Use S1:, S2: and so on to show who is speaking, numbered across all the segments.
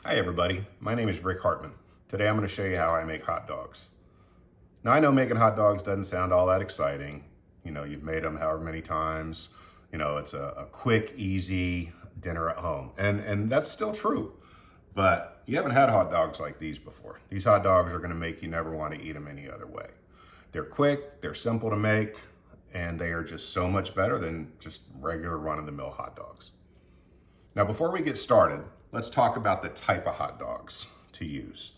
S1: Hi everybody, my name is Rick Hartman. Today I'm going to show you how I make hot dogs. Now I know making hot dogs doesn't sound all that exciting. You know, you've made them however many times. You know, it's a quick, easy dinner at home. And that's still true. But you haven't had hot dogs like these before. These hot dogs are going to make you never want to eat them any other way. They're quick, they're simple to make, and they are just so much better than just regular run-of-the-mill hot dogs. Now before we get started, let's talk about the type of hot dogs to use.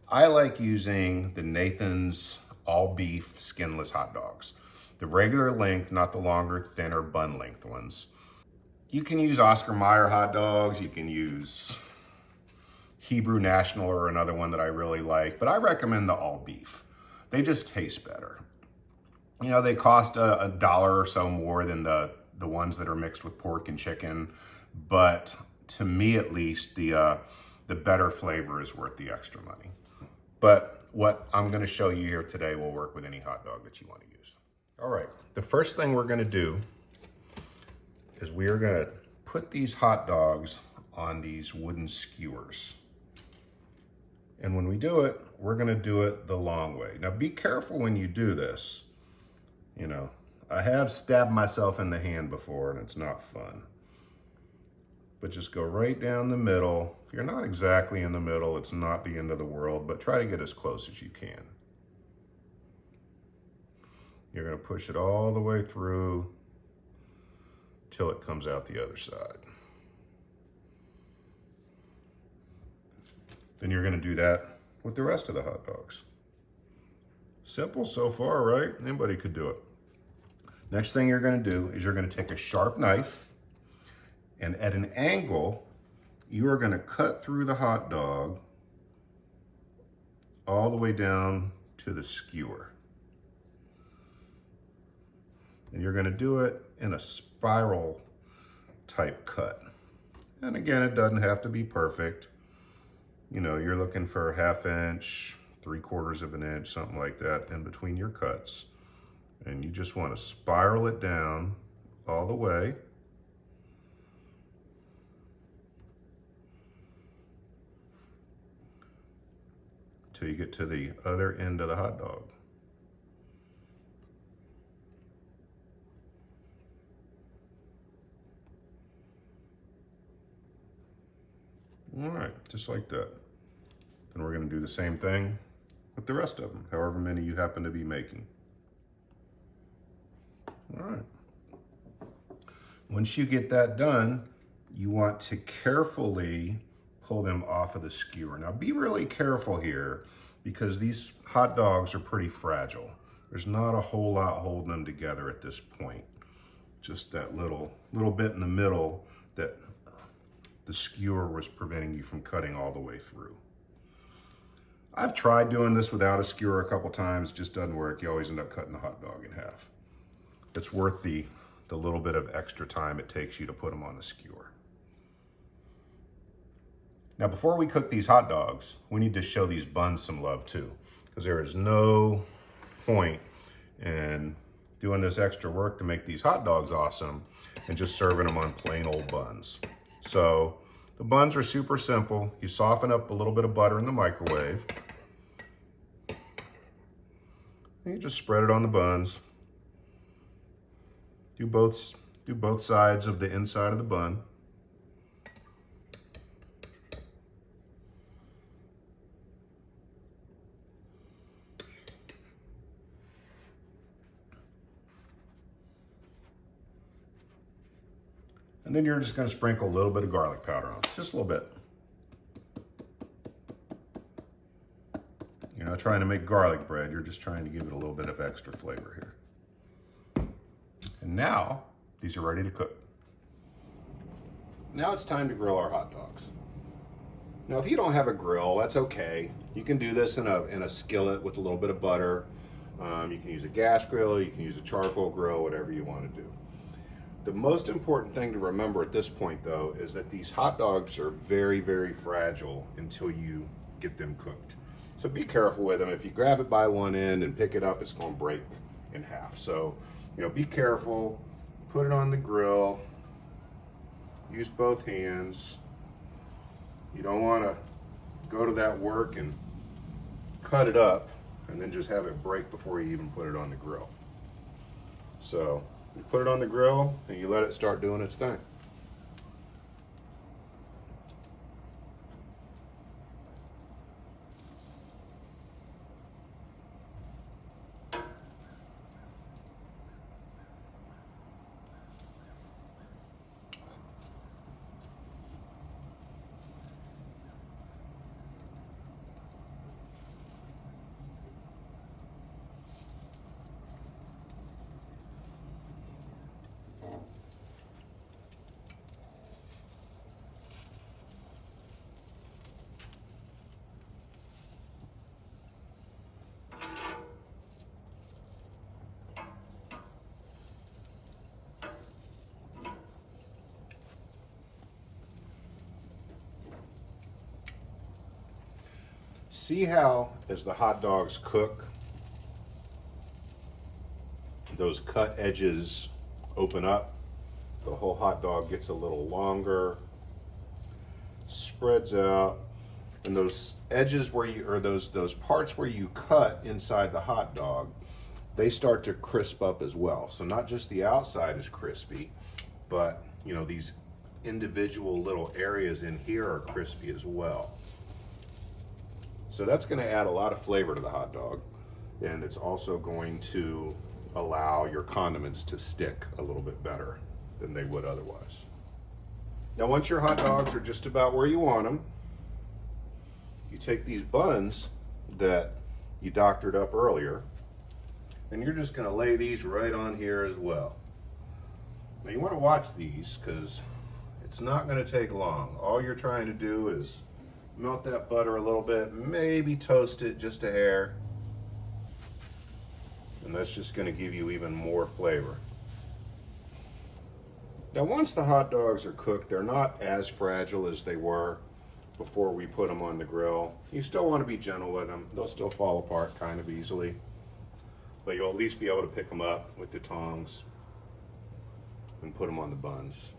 S1: I like using the Nathan's all beef skinless hot dogs. The regular length, not the longer, thinner bun length ones. You can use Oscar Mayer hot dogs, you can use Hebrew National or another one that I really like, but I recommend the all beef. They just taste better. You know, they cost a dollar or so more than the ones that are mixed with pork and chicken, but to me at least, the better flavor is worth the extra money. But what I'm gonna show you here today will work with any hot dog that you wanna use. All right, the first thing we're gonna do is we are gonna put these hot dogs on these wooden skewers. And when we do it, we're gonna do it the long way. Now be careful when you do this. You know, I have stabbed myself in the hand before and it's not fun. But just go right down the middle. If you're not exactly in the middle, it's not the end of the world, but try to get as close as you can. You're gonna push it all the way through till it comes out the other side. Then you're gonna do that with the rest of the hot dogs. Simple so far, right? Anybody could do it. Next thing you're gonna do is you're gonna take a sharp knife, and at an angle, you are gonna cut through the hot dog all the way down to the skewer. And you're gonna do it in a spiral type cut. And again, it doesn't have to be perfect. You know, you're looking for a 1/2 inch, 3/4 of an inch, something like that in between your cuts. And you just wanna spiral it down all the way. Till you get to the other end of the hot dog. All right, just like that. Then we're gonna do the same thing with the rest of them, however many you happen to be making. All right. Once you get that done, you want to carefully pull them off of the skewer. Now be really careful here because these hot dogs are pretty fragile. There's not a whole lot holding them together at this point. Just that little bit in the middle that the skewer was preventing you from cutting all the way through. I've tried doing this without a skewer a couple times, it just doesn't work. You always end up cutting the hot dog in half. It's worth the little bit of extra time it takes you to put them on the skewer. Now, before we cook these hot dogs, we need to show these buns some love too, because there is no point in doing this extra work to make these hot dogs awesome and just serving them on plain old buns. So the buns are super simple. You soften up a little bit of butter in the microwave. And you just spread it on the buns. Do both sides of the inside of the bun. And then you're just gonna sprinkle a little bit of garlic powder on it, just a little bit. You're not trying to make garlic bread, you're just trying to give it a little bit of extra flavor here. And now, these are ready to cook. Now it's time to grill our hot dogs. Now if you don't have a grill, that's okay. You can do this in a skillet with a little bit of butter. You can use a gas grill, you can use a charcoal grill, whatever you want to do. The most important thing to remember at this point though is that these hot dogs are very, very fragile until you get them cooked. So be careful with them. If you grab it by one end and pick it up, it's going to break in half. So, you know, be careful, put it on the grill, use both hands, You don't want to go to that work and cut it up and then just have it break before you even put it on the grill. So you put it on the grill and you let it start doing its thing. See how, as the hot dogs cook, those cut edges open up? The whole hot dog gets a little longer, spreads out, and those edges where you, or those parts where you cut inside the hot dog, they start to crisp up as well. So not just the outside is crispy, but you know, these individual little areas in here are crispy as well. So that's going to add a lot of flavor to the hot dog, and it's also going to allow your condiments to stick a little bit better than they would otherwise. Now once your hot dogs are just about where you want them, you take these buns that you doctored up earlier, and you're just going to lay these right on here as well. Now you want to watch these because it's not going to take long. All you're trying to do is melt that butter a little bit, maybe toast it just a hair, and that's just going to give you even more flavor. Now once the hot dogs are cooked, they're not as fragile as they were before we put them on the grill. You still want to be gentle with them. They'll still fall apart kind of easily, but you'll at least be able to pick them up with the tongs and put them on the buns.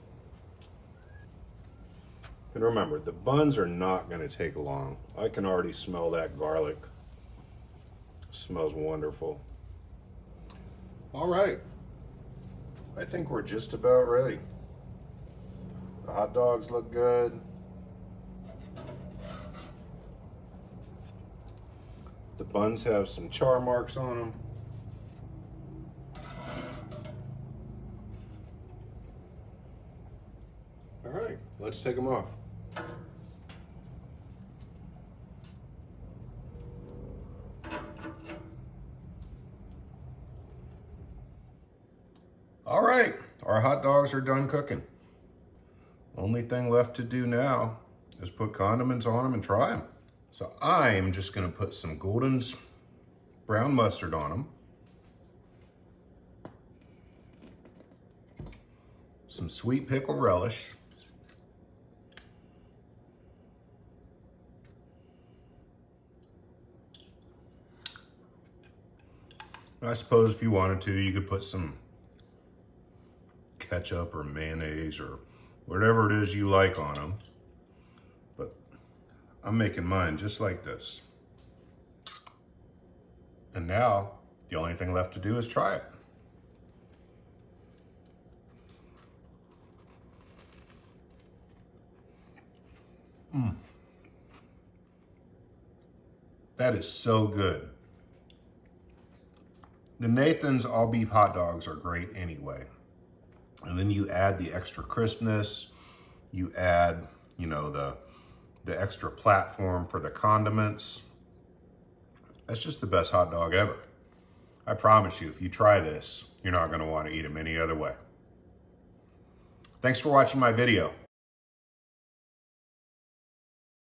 S1: And remember, the buns are not going to take long. I can already smell that garlic. It smells wonderful. All right, I think we're just about ready. The hot dogs look good. The buns have some char marks on them. All right, let's take them off. All right, our hot dogs are done cooking. Only thing left to do now is put condiments on them and try them. So I am just gonna put some Golden's brown mustard on them, some sweet pickle relish, I suppose if you wanted to, you could put some ketchup or mayonnaise or whatever it is you like on them. But I'm making mine just like this. And now the only thing left to do is try it. That is so good. The Nathan's all beef hot dogs are great anyway. And then you add the extra crispness, you add, you know, the extra platform for the condiments. That's just the best hot dog ever. I promise you, if you try this, you're not going to want to eat them any other way. Thanks for watching my video.